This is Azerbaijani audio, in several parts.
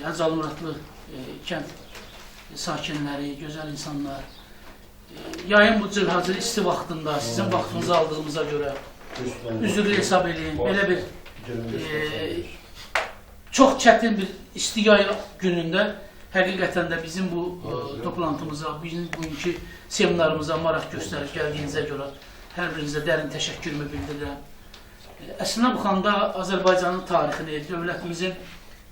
Hacı Muratlı kənd sakinləri, gözəl insanlar, yayın bu cırhacı isti vaxtında sizin vaxtınızı aldığımıza görə üzürlü hesab edin. Belə bir çox çətin bir isti yay günündə həqiqətən də bizim bu toplantımıza, bizim bugünkü seminarımıza maraq göstərib gəldiyinizə görə hər birinizə dərin təşəkkürümü bildirirəm. Əslində baxanda Azərbaycanın tarixini, dövlətimizin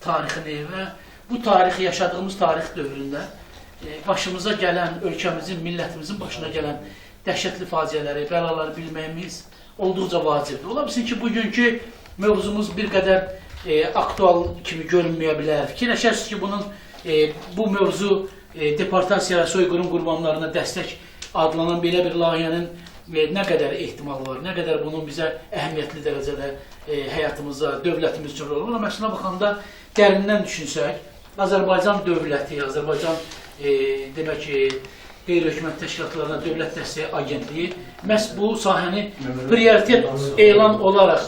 tarixini və bu tarixi, yaşadığımız tarix dövründə başımıza gələn, ölkəmizin, millətimizin başına gələn dəhşətli faciələri, bəlaları bilməyimiz olduqca vacibdir. Ola bilsin ki, bugünkü mövzumuz bir qədər aktual kimi görünməyə bilər. Fikirləşərsiniz ki, bu mövzu deportasiya və soyqırım qurbanlarına dəstək adlanan belə bir layihənin nə qədər ehtimalı var, nə qədər bunun bizə əhəmiyyətli dərəcədə həyatımıza, dövlətimiz üçün rol var. Amma əslində baxanda dərindən düşünsək, Azərbaycan dövləti, Azərbaycan demək ki, qeyri-hökumət təşkilatlarına dövlət dəstəyi agentliyi məhz bu sahəni prioritet elan olaraq,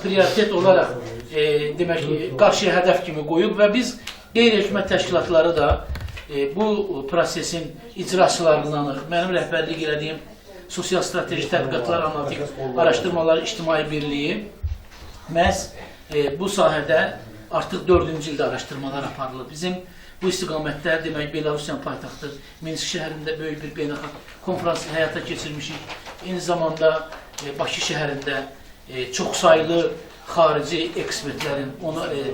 demək ki, qarşıya hədəf kimi qoyub və biz qeyri-hökumət təşkilatları da bu prosesin icraçılarındanıq. Mənim rəhbərlik elədiyim Sosial Strateji Tədqiqatlar, Analitik Araşdırmalar İctimai Birliyi məhz bu sahədə artıq 4-cü ildə araşdırmalar aparılır. Bizim bu istiqamətdə, demək, Belarusiyanın paytaxtı Minsk şəhərində böyük bir beynəlxalq konfransı həyata keçirmişik. Eyni zamanda Bakı şəhərində çoxsaylı xarici ekspertlərin,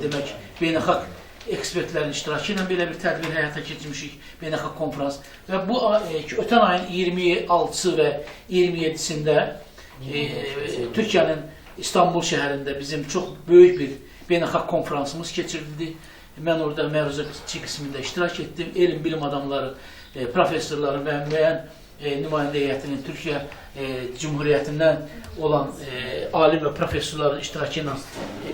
demək, beynəlxalq ekspertlərin iştirakı ilə belə bir tədbir həyata keçirmişik, beynəlxalq konfrans. Və bu ötən ayın 26-sı və 27-sində Türkiyənin İstanbul şəhərində bizim çox böyük bir beynəlxalq konfransımız keçirildi. Mən orada məruzəçi qismində iştirak etdim. Elm, bilim adamları, professorları və müəyyən nümayəndə heyətinin Türkiyə Cumhuriyyətindən olan alim və professorların iştirakı ilə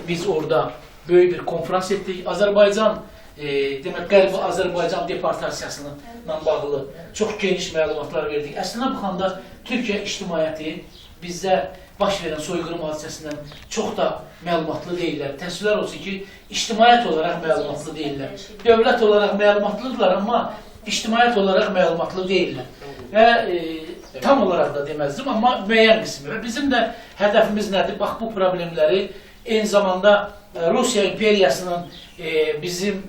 biz orada böyük bir konfrans etdik. Azərbaycan, demək, Qərbi Azərbaycan deportasiyasıyla bağlı çox geniş məlumatlar verdik. Əslində baxanda Türkiyə ictimaiyyəti bizdə baş verən soyqırım hadisəsindən çox da məlumatlı deyirlər. Təəssüflər olsun ki, ictimaiyyət olaraq məlumatlı deyirlər. Dövlət olaraq məlumatlıdırlar, amma ictimaiyyət olaraq məlumatlı deyirlər. Və tam olaraq da deməzdim, amma müəyyən qismi. Və bizim də hədəfimiz nədir? Bax, bu problemləri eyni zamanda Rusiya imperiyasının bizim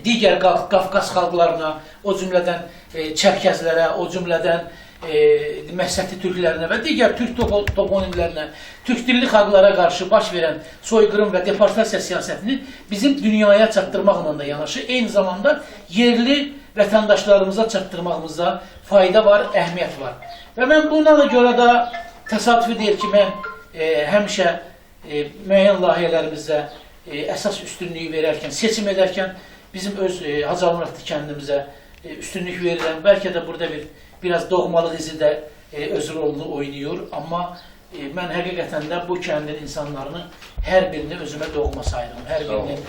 digər Qafqaz xalqlarına, o cümlədən Çərkəzlərə, o cümlədən Məhsəti türklərinə və digər türk toponimlərinə, türk dilli xalqlara qarşı baş verən soyqırım və deportasiya siyasətini bizim dünyaya çatdırmaqla da yanaşı, eyni zamanda yerli vətəndaşlarımıza çatdırmağımızda fayda var, əhəmiyyət var. Və mən buna görə də təsadüfi deyil ki, mən həmişə müəyyən layihələrimizdə əsas üstünlüyü verərkən, seçim edərkən bizim öz Hacı Muratlı kəndimizə üstünlük verirəm. Bəlkə də burada biraz doğmalıq izi də öz rolunu oynayır. Amma mən həqiqətən də bu kəndin insanlarını hər birini özümə doğma sayıram. Hər birinin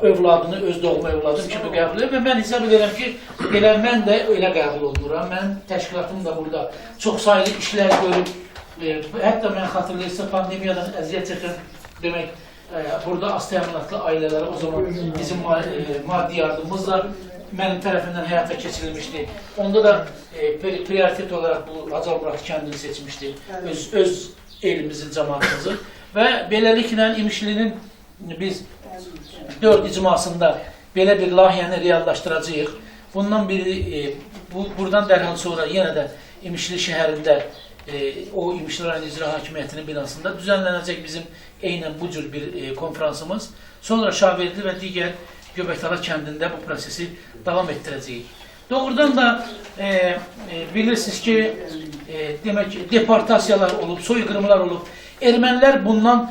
övladını öz doğma övladım kimi qəbul edir və mən hesab edirəm ki, elə mən də elə qəbul olunuram. Mən təşkilatım da burada çox sayılı işlər görüb, hətta mən xatırlayırsa pandemiyadan əziyyət çəkən, demək, burada az təminatlı ailələrə o zaman bizim maddi yardımımızla mənim tərəfindən həyata keçirilmişdi. Onda da prioritet olaraq bu Hacı Muratlı kəndini seçmişdi, öz elimizin, cəmaatımızı. Və beləliklə İmişlinin biz 4 icmasında belə bir layihəni reallaşdıracağıq. Bundan biri, buradan dərhal sonra yenə də İmişli şəhərində o İmişli rayon icra hakimiyyətinin binasında düzənlənəcək bizim eynən bu cür bir konferansımız. Sonra Şahverdi və digər Göbəkdala kəndində bu prosesi davam etdirəcəyik. Doğrudan da bilirsiniz ki, demək, deportasiyalar olub, soyqırımlar olub. Ermənilər bundan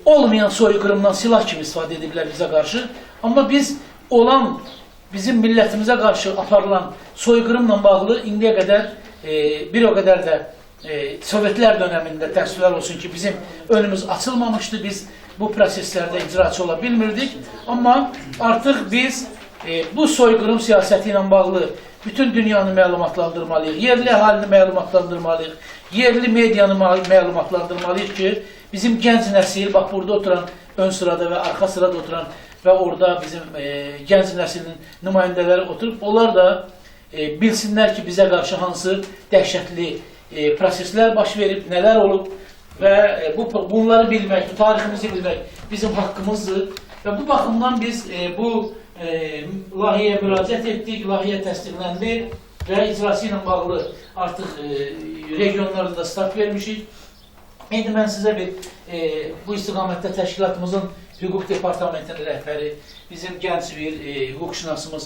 olmayan soyqırımdan silah kimi istifadə ediblər bizə qarşı. Amma biz bizim millətimizə qarşı aparılan soyqırımla bağlı indiyə qədər bir o qədər də Sovetlər dönəmində təəssüflər olsun ki, bizim önümüz açılmamışdı, biz bu proseslərdə icraçı ola bilmirdik. Amma artıq biz bu soyqırım siyasəti ilə bağlı bütün dünyanı məlumatlandırmalıyıq, yerli əhalini məlumatlandırmalıyıq, yerli medianı məlumatlandırmalıyıq ki, bizim gənc nəsil, bax burada oturan, ön sırada və arxa sırada oturan ve orada bizim genç neslinin nümayəndələri oturup onlar da bilsinler ki bize karşı hansı dəhşətli prosesler baş verib, neler olub ve bunları bilmek, bu tariximizi bilmek bizim hakkımızdır ve bu bakımdan biz bu layihəyə müraciət etdik, layihə təsdiqləndi ve icrası ilə bağlı artıq regionlarda da start vermişik. İndi mən sizə bir bu istiqamətdə təşkilatımızın hüquq departamentinin rəhbəri, bizim gənc bir hüquqşünasımız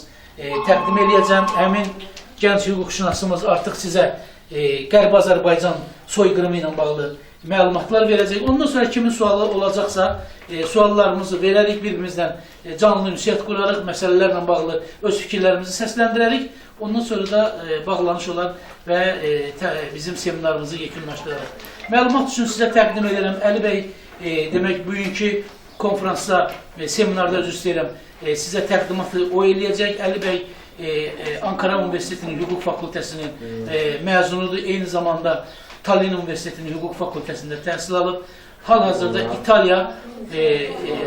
təqdim edəcəm. Həmin gənc hüquqşünasımız artıq sizə Qərbi Azərbaycan soyqırımı ilə bağlı məlumatlar verəcək. Ondan sonra kimin sualı olacaqsa suallarımızı verərik, bir-birimizdən canlı ünsiyyət qurarıq, məsələlərlə bağlı öz fikirlərimizi səsləndirərik. Ondan sonra da bağlanış olar və bizim seminarımızı yekunlaşdırarıq. Məlumat üçün sizə təqdim edirəm. Əli bəy, demək, bugünkü konferansda, seminarda üzr istəyirəm, sizə təqdimatı o eləyəcək. Əli bəy, Ankara Universitetinin Hüquq Fakültəsinin məzunudur. Eyni zamanda Tallinn Universitetinin Hüquq Fakültəsində təhsil alıb. Hal-hazırda İtalya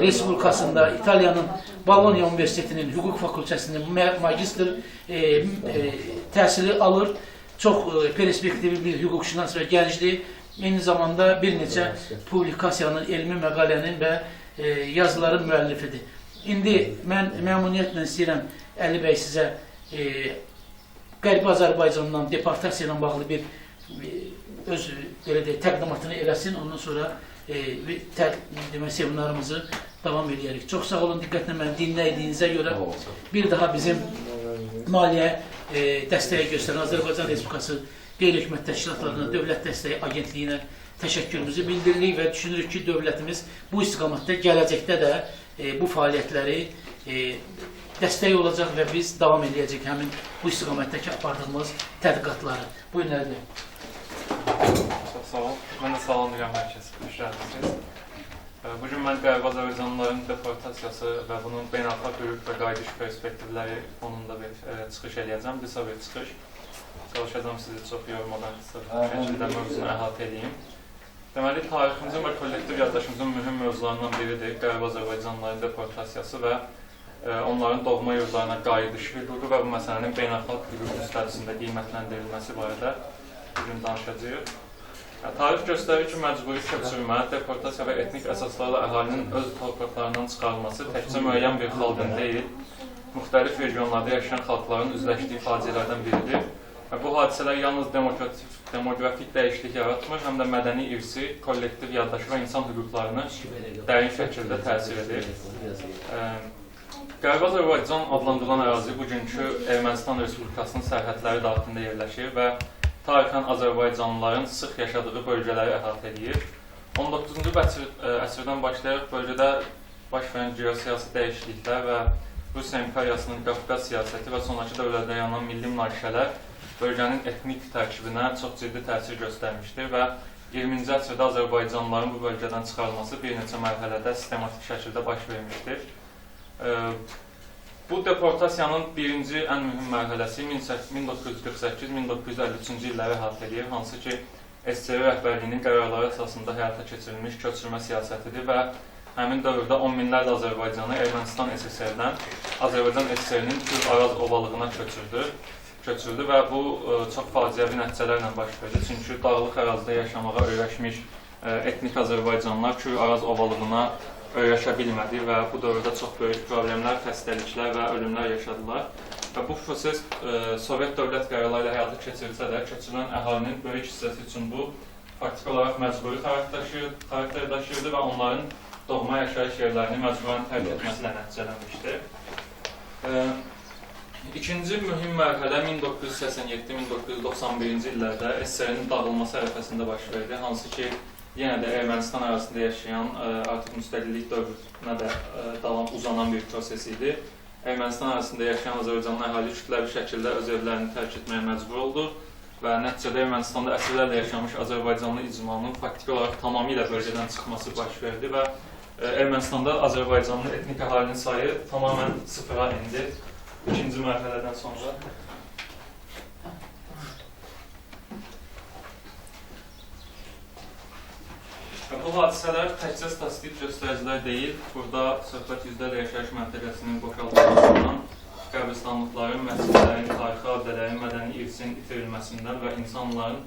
Respublikasında, İtalyanın Bologna Universitetinin Hüquq Fakültəsinin magistr təhsili alır. Çox perspektivli bir hüquqşünas və gəncdir. Eyni zamanda bir neçə publikasiyanın, elmi məqalənin və yazıların müəllifidir. İndi mən məmnuniyyətlə istəyirəm Əli bəy sizə Qərbi Azərbaycandan deportasiya ilə bağlı bir öz təqdimatını eləsin. Ondan sonra seminarımızı davam edərik. Çox sağ olun, diqqətlə məni dinlədiyinizə görə bir daha bizim maliyyə dəstəyi göstərən Azərbaycan Respublikası qeyri-hökumət təşkilatlarına, dövlət dəstəyi agentliyinə təşəkkürümüzü bildiririk və düşünürük ki, dövlətimiz bu istiqamətdə gələcəkdə də bu fəaliyyətləri dəstək olacaq və biz davam edəcək həmin bu istiqamətdəki apardığımız tədqiqatları. Buyurun Əli bəy. Çox sağ olun. Mən də salamlayıram hər kəs. Xoş gəldiniz. Bugün mən Qərbi Azərbaycanlıların deportasiyası və bunun beynəlxalq hüquq və qayıdış perspektivləri fonunda bir çıxış eləyəcəm. Qısa bir çıxış. Çalışacağım sizi çox yormadan qısa şəkildə mövzunu əhatə edeyim. Deməli, tariximizin və kollektiv yaddaşımızın mühüm mövzularından biridir Qərbi Azərbaycanlıların deportasiyası və onların doğma yurdlarına qayıdış hüququ və bu məsələnin beynəlxalq hüquq müstəvisində qiymətləndirilməsi barədə bugün danışacağıq. Tarix göstərir ki, məcburi köçürmə, deportasiya və etnik əsaslarla əhalinin öz torpaqlarından çıxarılması təkcə müəyyən bir xalqın deyil, müxtəlif regionlarda yaşayan xalqların üzləşdiyi faciələrdən biridir. Bu hadisələr yalnız demoqrafik dəyişiklik yaratmır, həm də mədəni irsi, kollektiv yaddaşı və insan hüquqlarını dərin şəkildə təsir edir. Qərbi Azərbaycan adlandırılan ərazi bugünkü Ermənistan Respublikasının sərhədləri daxilində yerləşir və tarixən Azərbaycanlıların sıx yaşadığı bölgələri əhatə edir. 19-cu əsrdən başlayaraq bölgədə baş verən geosiyasi dəyişikliklər və Rusiya imperiyasının Qafqaz siyasəti və sonraki dövrlərdə yaranan milli münaqişələr bölgənin etnik tərkibinə çox ciddi təsir göstərmişdir və 20-ci əsrdə Azərbaycanlıların bu bölgədən çıxarılması bir neçə mərhələdə sistematik şəkildə baş vermişdir. Bu deportasiyanın birinci ən mühüm mərhələsi 1948-1953-cü illəri əhatə edir, hansı ki, SSR rəhbərliyinin qərarları əsasında həyata keçirilmiş köçürmə siyasətidir və həmin dövrdə 10 minlərlə Azərbaycanı Ermənistan SSR-dən Azərbaycan SSR-nin Kür-Araz ovalığına köçürdü və bu çox faciəvi nəticələrlə baş verdi. Çünki dağlıq ərazidə yaşamağa öyrəşmiş etnik Azərbaycanlılar Kür-Araz ovalığına öyrəşə bilmədi və bu dövrdə çox böyük problemlər, xəstəliklər və ölümlər yaşadılar. Və bu proses Sovet dövlət qərarları ilə həyata keçirilsə də, köçürülən əhalinin böyük hissəsi üçün bu faktik olaraq məcburi xarakter daşıyırdı və onların doğma yaşayış yerlərini məcburən tərk etməsilə nəticələnmişdir. İkinci mühüm mərhələ 1987-1991-ci illərdə SSR-nin dağılması ərəfəsində baş verdi, hansı ki, yenə də Ermənistan arasında yaşayan artıq müstəqillik dövrünə də uzanan bir proses idi. Ermənistan arasında yaşayan Azərbaycanlı əhali kütləvi şəkildə öz evlərini tərk etməyə məcbur oldu və nəticədə Ermənistanda əsrlərlə yaşamış Azərbaycanlı icmanın faktik olaraq tamamilə bölgədən çıxması baş verdi və Ermənistanda Azərbaycanlı etnik əhalinin sayı tamamən sıfıra indi ikinci mərhələdən sonra. Bu hadisələr təkcə statistik göstəricilər deyil, burada söhbət yüzlərlə yaşayış məntəqəsinin boşaldılmasından, qəbristanlıqların, məscidlərin, tarixi abidələrin, mədəni irsin itirilməsindən və insanların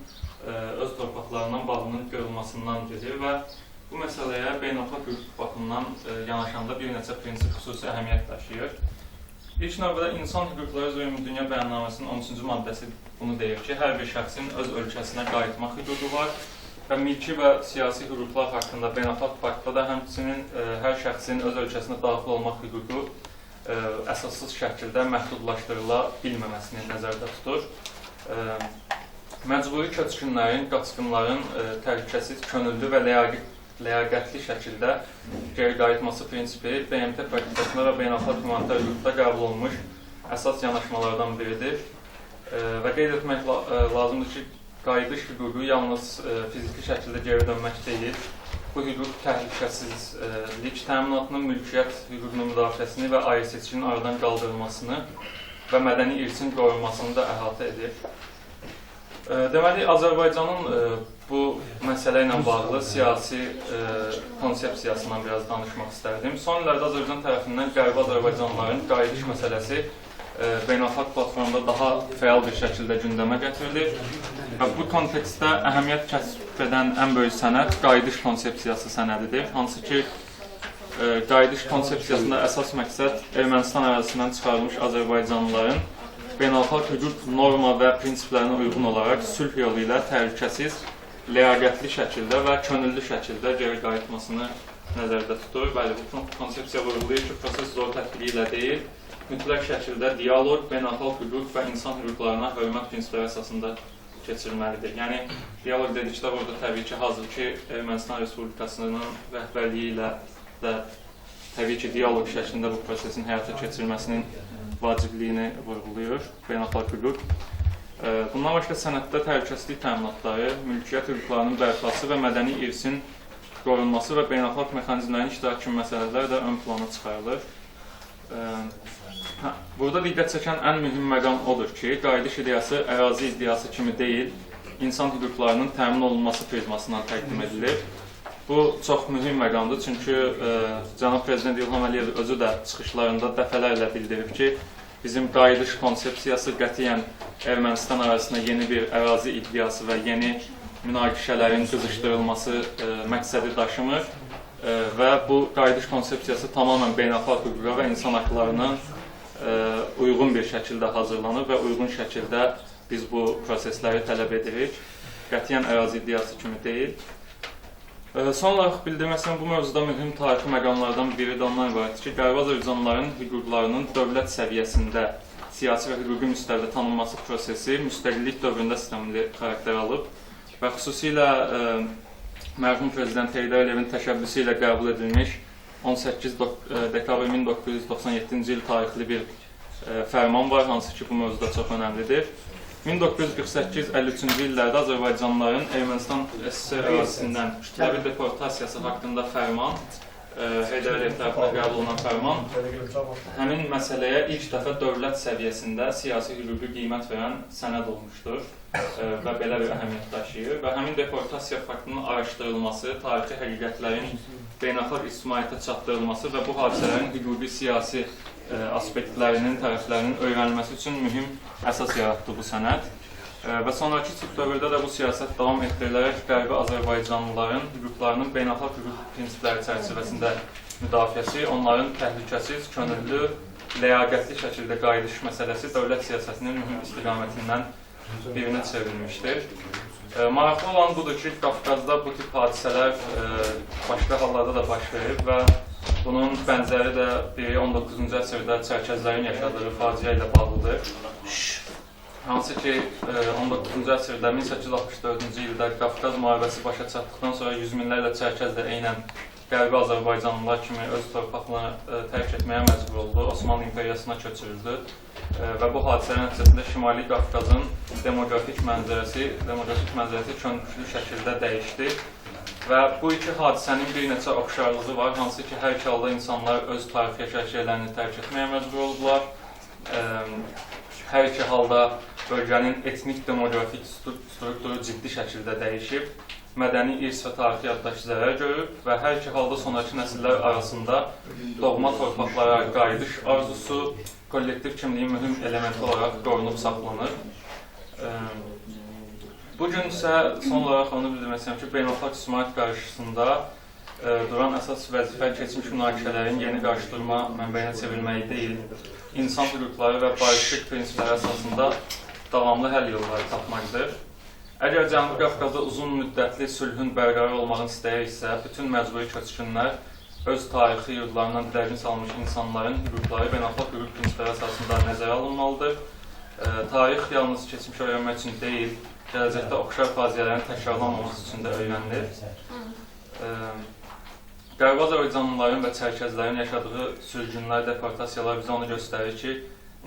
öz torpaqlarından bağlının görülməsindən gedir və bu məsələyə beynəlxalq hüquq baxımından yanaşanda bir neçə prinsip xüsusi əhəmiyyət daşıyır. İlk növbədə İnsan Hüquqları üzrə Ümumdünya Bəyannaməsinin 13-cü maddəsi bunu deyir ki, hər bir şəxsin öz ölkəsinə qayıtmaq hüququ var və mülki və siyasi hüquqlar haqqında beynəlxalq paktda da həmçinin hər şəxsin öz ölkəsinə daxil olmaq hüququ əsassız şəkildə məhdudlaşdırıla bilməməsini nəzərdə tutur. Məcburi köçkünlərin, qaçqınların təhlükəsiz, könüllü və ləyaqətli şəkildə geri qayıtması prinsipi BMT praktikasında və beynəlxalq humanitar hüquqda qəbul olunmuş əsas yanaşmalardan biridir. Və qeyd etmək lazımdır ki, qayıdış hüququ yalnız fiziki şəkildə geri dönmək deyil, bu hüquq təhlükəsizlik təminatının, mülkiyyət hüququnun müdafiəsini və ayrı seçkinin aradan qaldırılmasını və mədəni irsin qorunmasını da əhatə edir. Deməli, Azərbaycanın bu məsələ ilə bağlı siyasi konsepsiyasından biraz danışmaq istərdim. Son illərdə Azərbaycan tərəfindən Qərbi Azərbaycanlıların qayıdış məsələsi beynəlxalq platformda daha fəal bir şəkildə gündəmə gətirilir və bu kontekstdə əhəmiyyət kəsb edən ən böyük sənəd qayıdış konsepsiyası sənədidir. Hansı ki, qayıdış konsepsiyasında əsas məqsəd Ermənistan ərazisindən çıxarılmış Azərbaycanlıların beynəlxalq hüquq norma və prinsiplərinə uyğun olaraq sülh yolu ilə təhlükəsiz, ləyaqətli şəkildə və könüllü şəkildə geri qayıtmasını nəzərdə tutur. Bəli, bu konsepsiya vurğulayır ki, proses zor tətbiqi ilə deyil, mütləq şəkildə dialoq, beynəlxalq hüquq və insan hüquqlarına hörmət prinsipləri əsasında keçirilməlidir. Yəni, dialoq dedikdə burada təbii ki, hazırki Ermənistan Respublikasının rəhbərliyi ilə də təbii ki, dialoq şəklində bu prosesin həyata keçirilməsinin vacibliyini vurğulayır, beynəlxalq hüquq. Bundan başqa sənəddə təhlükəsizlik təminatları, mülkiyyət hüquqlarının bərpası və mədəni irsin qorunması və beynəlxalq mexanizmlərin iştirakı kimi məsələlər də ön plana çıxarılır. Burada diqqət çəkən ən mühüm məqam odur ki, qayıdış ideyası ərazi ideyası kimi deyil, insan hüquqlarının təmin olunması prizmasından təqdim edilir. Bu çox mühüm məqamdır, çünki Cənab Prezident İlham Əliyev özü də çıxışlarında dəfələrlə bildirib ki, bizim qayıdış konsepsiyası qətiyyən Ermənistan ərazisinə yeni bir ərazi iddiası və yeni münaqişələrin qızışdırılması məqsədi daşımır və bu qayıdış konsepsiyası tamamən beynəlxalq hüquqa və insan haqlarına uyğun bir şəkildə hazırlanır və uyğun şəkildə biz bu prosesləri tələb edirik. Qətiyyən ərazi iddiası kimi deyil. Son olaraq bildirmək bu mövzuda mühüm tarixi məqamlardan biri də ondan ibarətdir ki, Qərbi Azərbaycanlıların hüquqlarının dövlət səviyyəsində siyasi və hüquqi müstəvidə tanınması prosesi müstəqillik dövründə sistemli xarakter alıb və xüsusilə mərhum Prezident Heydər Əliyevin təşəbbüsü ilə qəbul edilmiş 18 dekabr 1997-ci il tarixli bir fərman var, hansı ki, bu mövzuda çox önəmlidir. 1948-53-cü illərdə Azərbaycanlıların Ermənistan SSR ərazisindən kütləvi deportasiyası haqqında fərman, Heydər Əliyev tərəfindən qəbul olunan fərman, həmin məsələyə ilk dəfə dövlət səviyyəsində siyasi hüquqi qiymət verən sənəd olmuşdur və belə bir əhəmiyyət daşıyır və həmin deportasiya faktının araşdırılması, tarixi həqiqətlərin beynəlxalq ictimaiyyətə çatdırılması və bu hadisələrin hüquqi siyasi aspektlərinin, tərəflərinin öyrənilməsi üçün mühüm əsas yaratdı bu sənəd. Və sonraki dövrdə də bu siyasət davam etdirilərək Qərbi Azərbaycanlıların hüquqlarının beynəlxalq hüquq prinsipləri çərçivəsində müdafiəsi, onların təhlükəsiz, könüllü, ləyaqətli şəkildə qayıdış məsələsi dövlət siyasətinin mühüm istiqamətindən birinə çevrilmişdir. Maraqlı olan budur ki, Qafqazda bu tip hadisələr başqa hallarda da baş verir və bunun bənzəri də 19-cu əsrdə Çərkəzlərin yaşadığı faciə ilə bağlıdır. Hansı ki, 19-cu əsrdə 1864-cü ildə Qafqaz müharibəsi başa çatdıqdan sonra yüz minlərlə Çərkəz də eynən Qərbi Azərbaycanlılar kimi öz torpaqlarını tərk etməyə məcbur oldu, Osmanlı İmperiyasına köçürüldü və bu hadisələr nəticəsində Şimali Qafqazın demoqrafik mənzərəsi könüllü şəkildə dəyişdi. Və bu iki hadisənin bir neçə oxşarlığı var, hansı ki, hər iki halda insanlar öz tarixi yaşayış yerlərini tərk etməyə məcbur oldular. Hər iki halda bölgənin etnik, demoqrafik strukturu ciddi şəkildə dəyişib mədəni irs və tarixi yaddaşı zərər görüb və hər iki halda sonraki nəsillər arasında doğma torpaqlara qayıdış arzusu kollektiv kimliyin mühüm elementi olaraq qorunub saxlanır. Bugün isə son olaraq onu bildirmək istəyirəm ki, beynəlxalq ictimaiyyət qarşısında duran əsas vəzifə keçmiş münaqişələrin yeni qarşıdurma mənbəyinə çevrilməyi deyil, insan hüquqları və barışıq prinsipləri əsasında davamlı həll yolları tapmaqdır. Əgər Cənubi Qafqazda uzun müddətli sülhün bərqərar olmağını istəyirsə, bütün məcburi köçkünlər öz tarixi yurdlarından didərgin salmış insanların hüquqları beynəlxalq hüquq prinsipləri əsasında nəzərə alınmalıdır. Tarix yalnız keçmiş öyrənmək üçün deyil, gələcəkdə oxşar faciələrin təkrarlanmaması üçün də öyrənilir. Qərbi Azərbaycanlıların və Çərkəzlərin yaşadığı sürgünlər, deportasiyalar bizə onu göstərir ki,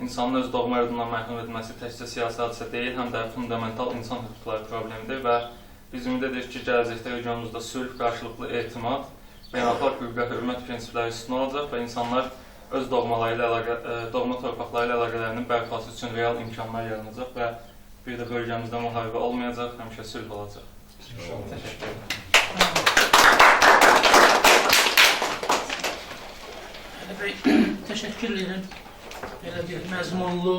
insanın öz doğma yurdundan məhrum edilməsi təkcə siyasi hadisə deyil, həm də fundamental insan hüquqları problemidir və biz ümid edirik ki, gələcəkdə regionumuzda sülh, qarşılıqlı etimad, beynəlxalq hüquqa hörmət prinsipləri üstün olacaq və insanlar öz doğma torpaqları ilə əlaqələrinin bərpası üçün real imkanlar yaranacaq və bir də bölgəmizdə müharibə olmayacaq, həmişə sülh olacaq. Təşəkkür ederim. Təşəkkür edirəm. Belə bir məzmunlu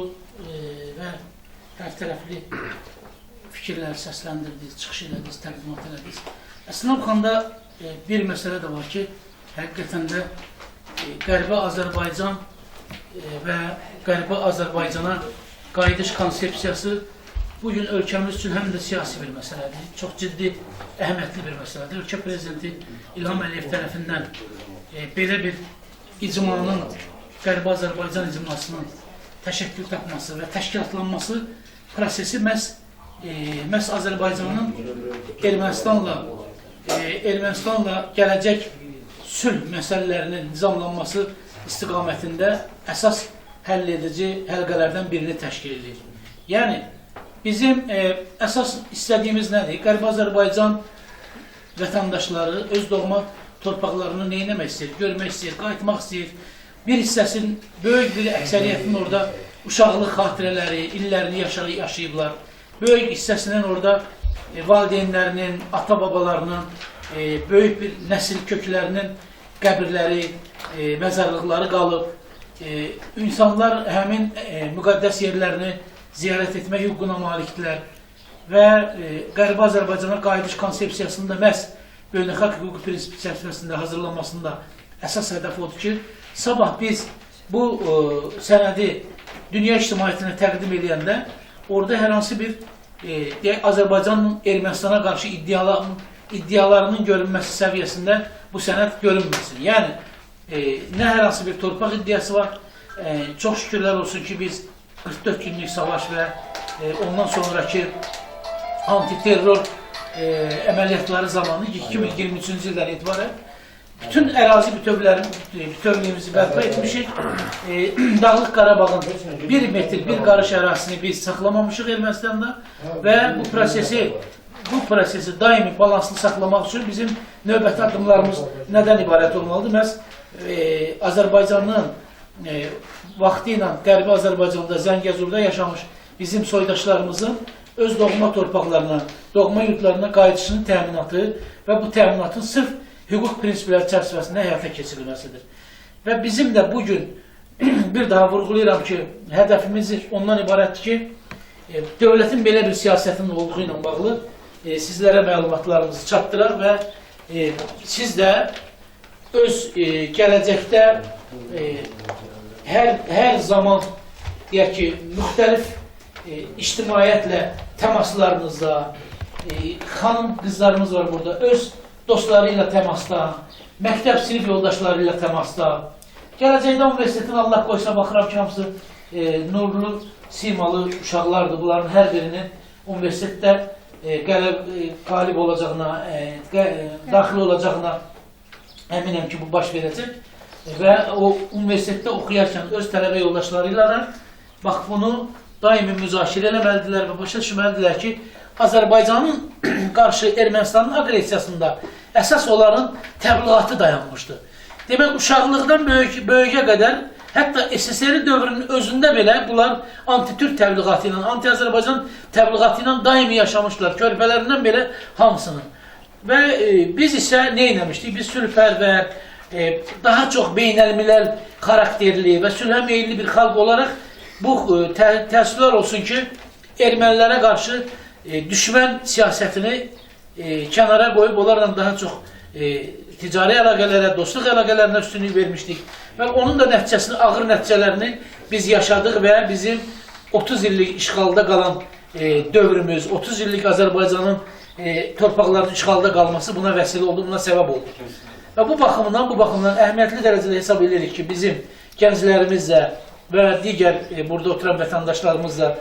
və hər tərəfli fikirlər səsləndirdiniz, çıxış elədiniz, təqdimat elədiniz. Əslində bu konuda bir məsələ də var ki, həqiqətən də Qərbi Azərbaycan və Qərbi Azərbaycana qayıdış konsepsiyası bugün ölkəmiz üçün həm də siyasi bir məsələdir, çox ciddi, əhəmiyyətli bir məsələdir. Ölkə Prezidenti İlham Əliyev tərəfindən belə bir icmanın, Qərbi Azərbaycan icmasının təşəkkül tapması və təşkilatlanması prosesi məhz Azərbaycanın Ermənistanla gələcək sülh məsələlərinin nizamlanması istiqamətində əsas həll edici həlqələrdən birini təşkil edir. Yəni, bizim əsas istədiyimiz nədir? Qərbi Azərbaycan vətəndaşları öz doğma torpaqlarını neynəmək istəyir, görmək istəyir, qayıtmaq istəyir. Bir hissəsinin, böyük bir əksəriyyətinin orada uşaqlıq xatirələri, illərini yaşayıblar. Böyük hissəsinin orada valideynlərinin, ata-babalarının, böyük bir nəsil köklərinin qəbirləri, məzarlıqları qalıb. İnsanlar həmin müqəddəs yerlərini ziyarət etmək hüququna malikdirlər və Qərbi Azərbaycana qayıdış konsepsiyasında məhz beynəlxalq hüquq prinsipi çərçivəsində hazırlanmasında əsas hədəf odur ki, sabah biz bu sənədi dünya ictimaiyyətinə təqdim edəndə orada hər hansı bir Azərbaycanın Ermənistana qarşı iddialarının görünməsi səviyyəsində bu sənəd görünməsin. Yəni, nə hər hansı bir torpaq iddiası var, çox şükürlər olsun ki, biz 44 günlük savaş və ondan sonraki antiterror əməliyyatları zamanı 2023-cü ildən etibarən bütün ərazi bütövlüyümüzü bərpa etmişik. Dağlıq Qarabağın 1 metr, 1 qarış ərazisini biz saxlamamışıq Ermənistanda və bu prosesi daimi balanslı saxlamaq üçün bizim növbəti addımlarımız nədən ibarət olmalıdır? Məhz Azərbaycanın vaxtı ilə Qərbi Azərbaycanda, Zəngəzurda yaşamış bizim soydaşlarımızın öz doğma torpaqlarına, doğma yurtlarına qayıdışının təminatı və bu təminatın sırf hüquq prinsipləri çərçivəsində həyata keçirilməsidir. Və bizim də bugün bir daha vurğulayıram ki, hədəfimiz ondan ibarətdir ki, dövlətin belə bir siyasətinin olduğu ilə bağlı sizlərə məlumatlarımızı çatdırar və siz də öz gələcəkdə hər zaman deyək ki, müxtəlif ictimaiyyətlə təmaslarınızda, xanım qızlarımız var burada, öz dostları ilə təmasda, məktəb sinif yoldaşları ilə təmasda, gələcəkdə universitetin Allah qoysa baxıram ki, hamısı nurlu, simalı uşaqlardır. Bunların hər birinin universitetdə qalib olacağına, daxil olacağına əminəm ki, bu baş verəcək. Və o universitetdə oxuyarkən öz tələbə yoldaşları ilə bax bunu daimi müzakirə eləməlidirlər və başa düşməlidirlər ki, Azərbaycanın qarşı Ermənistanın aqressiyasında əsas onların təbliğatı dayanmışdır. Demək, uşaqlıqdan böyüyə qədər, hətta SSR dövrünün özündə belə bunlar anti-Türk təbliğatı ilə, anti-Azərbaycan təbliğatı ilə daimi yaşamışlar, körpələrindən belə hamısının. Və biz isə nə etmişdik? Biz sülhpərvər, daha çox beynəlmiləl xarakterli və sülhə meyilli bir xalq olaraq bu təəssüflər olsun ki, ermənilərə qarşı düşmən siyasətini kənara qoyub, onlarla daha çox ticari əlaqələrə, dostluq əlaqələrinə üstünlük vermişdik. Və onun da nəticəsini, ağır nəticələrini biz yaşadıq və bizim 30 illik işğalda qalan dövrümüz, 30 illik Azərbaycanın torpaqlarının işğalda qalması buna vəsilə oldu, buna səbəb oldu. Və bu baxımdan əhəmiyyətli dərəcədə hesab edirik ki, bizim gənclərimizlə və digər burada oturan vətəndaşlarımızla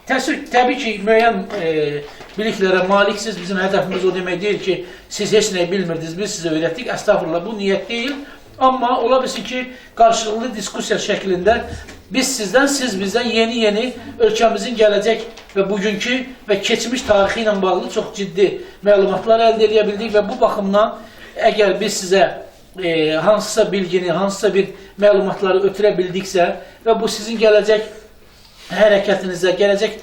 təbii ki, müəyyən biliklərə maliksiz. Bizim hədəfimiz o demək deyil ki, siz heç nəyi bilmirdiniz, biz sizə öyrətdik. Əstəğfurullah, bu niyyət deyil. Amma ola bilsin ki, qarşılıqlı diskussiya şəklində biz sizdən, siz bizdən yeni ölkəmizin gələcək və bugünkü və keçmiş tarixi ilə bağlı çox ciddi məlumatlar əldə edə bildik və bu baxımdan əgər biz sizə hansısa bilgini, hansısa bir məlumatları ötürə bildiksə və bu sizin gələcək hərəkətinizə, gələcək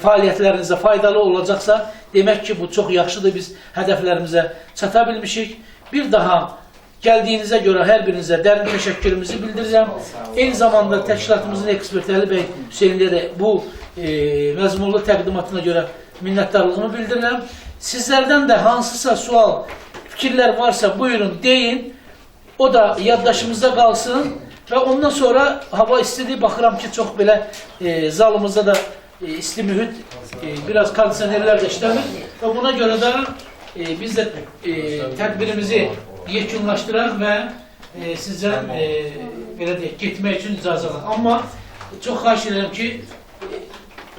fəaliyyətlərinizə faydalı olacaqsa, demək ki, bu çox yaxşıdır, biz hədəflərimizə çata bilmişik. Bir daha gəldiyinizə görə hər birinizə dərin təşəkkürümüzü bildirirəm. Eyni zamanda təşkilatımızın eksperti Əli bəy Hüseynliyə də bu məzmunlu təqdimatına görə minnətdarlığımı bildirirəm. Sizlərdən də hansısa sual, fikirlər varsa buyurun, deyin. O da yaddaşımızda qalsın. Və ondan sonra hava istidir, baxıram ki, çox belə zalımızda da isti mühit, biraz kondisionerlər də işləmir. Və buna görə də biz də tədbirimizi yekunlaşdıraq və sizdən belə deyək, getmək üçün icazə alaq. Amma çox xahiş edirəm ki,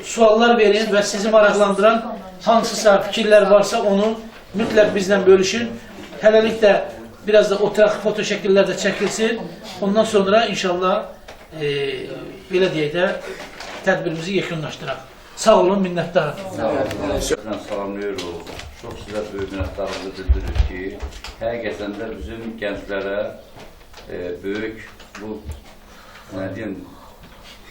suallar verin və sizi maraqlandıran hansısa fikirlər varsa onu mütləq bizlə bölüşün. Hələlik də biraz da oturaq foto şəkillər də çəkilsin. Ondan sonra inşallah belə deyək də tədbirimizi yekunlaşdıraq. Sağ olun, minnətdarım. Salamlayırıq. Çox sizə böyük minnətdarlığımızı bildiririk ki, həqiqətən də bizim gənclərə böyük bu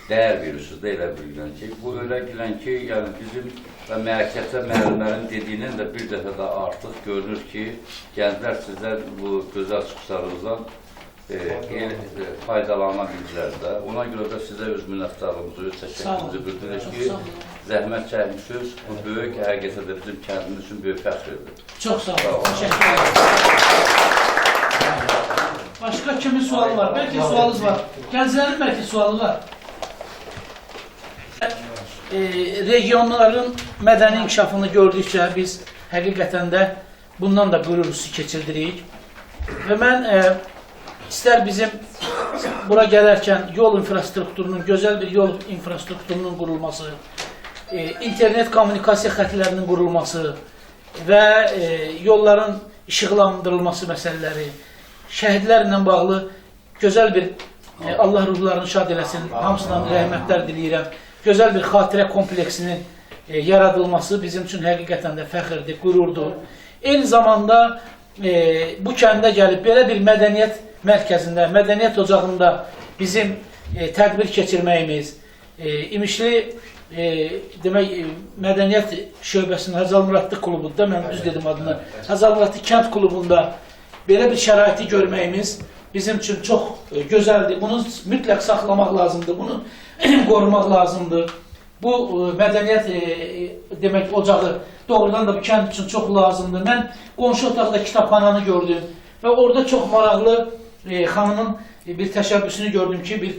dəyər verirsiniz də elə bilirəm ki, bu elə bilən ki, yəni bizim və məhəkkəsə müəllimlərin dediyindən də bir dəfə də artıq görünür ki, gənclər sizdən bu gözəl çıxışlarınızdan faydalana bildilər də. Ona görə də sizə öz minnətdarlığımızı, öz təşəkkürümüzü bildiririk ki, zəhmət çəkmişsiniz, bu böyük həqiqətən də bizim kəndimiz üçün böyük fəxrdir. Çox sağ olun, təşəkkür ederim. Başqa kimin sualı var? Bəlkə sualınız var. Gənclərin bəlkə sualı var. Regionların mədəni inkişafını gördükcə biz həqiqətən də bundan da qürur hissi keçirdirik. Və mən istər bizim bura gələrkən yol infrastrukturunun, gözəl bir yol infrastrukturunun qurulması, internet kommunikasiya xətlərinin qurulması və yolların işıqlandırılması məsələləri, şəhidlərlə bağlı gözəl bir Allah ruhlarını şad eləsin, hamısından rəhmətlər diləyirəm. Gözəl bir xatirə kompleksinin yaradılması bizim üçün həqiqətən də fəxirdir, qürurdur. Eyni zamanda bu kəndə gəlib belə bir mədəniyyət mərkəzində, mədəniyyət ocağında bizim tədbir keçirməyimiz, İmişli demək, mədəniyyət şöbəsinin Həzalmuradlı klubunda, mən düz dedim adını, Həzalmuradlı kənd klubunda belə bir şəraiti görməyimiz bizim üçün çox gözəldir. Bunu mütləq saxlamaq lazımdır, bunu qorumaq lazımdır. Bu mədəniyyət demək ocağı doğrudan da bu kənd üçün çox lazımdır. Mən qonşu otaqda kitabxananı gördüm və orada çox maraqlı xanımın bir təşəbbüsünü gördüm ki, bir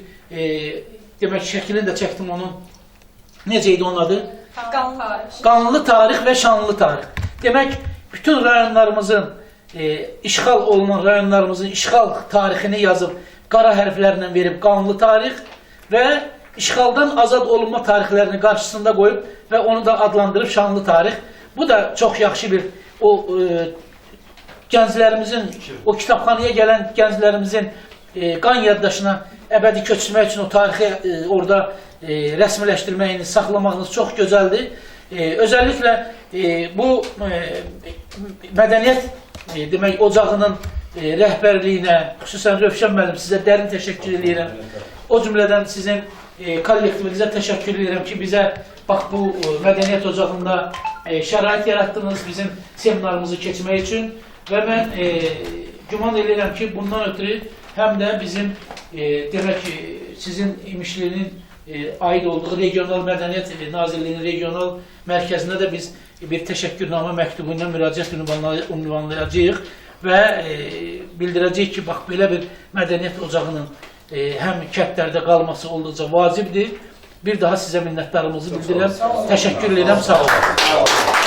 demək şəklini də çəkdim onun. Necə idi onun adı? Qanlı tarix və şanlı tarix. Demək, bütün rayonlarımızın, işğal olunan rayonlarımızın işğal tarixini yazıb, qara hərflərlə verib qanlı tarix və işğaldan azad olunma tarixlərini qarşısında qoyub və onu da adlandırıb şanlı tarix. Bu da çox yaxşı bir gənclərimizin, o kitabxanaya gələn gənclərimizin qan yaddaşına əbədi köçürmək üçün o tarixi orada rəsmiləşdirməyiniz, saxlamağınız çox gözəldir. Özəlliklə bu mədəniyyət demək ocağının rəhbərliyinə, xüsusən Rövşən müəllim, sizə dərin təşəkkür edirəm. O cümlədən sizin kollektivinizə təşəkkür edirəm ki, bizə bax bu mədəniyyət ocağında şərait yaratdınız bizim seminarımızı keçmək üçün və mən güman edirəm ki, bundan ötürü həm də bizim demək sizin İmişlinin aid olduğu Regional Mədəniyyət Nazirliyinin regional mərkəzinə də biz bir təşəkkürnamə məktubu ilə müraciət ünvanlayacağıq və bildirəcəyik ki, bax belə bir mədəniyyət ocağının həm kəndlərdə qalması olduqca vacibdir. Bir daha sizə minnətdarımızı bildirirəm. Təşəkkür edirəm, sağ olun.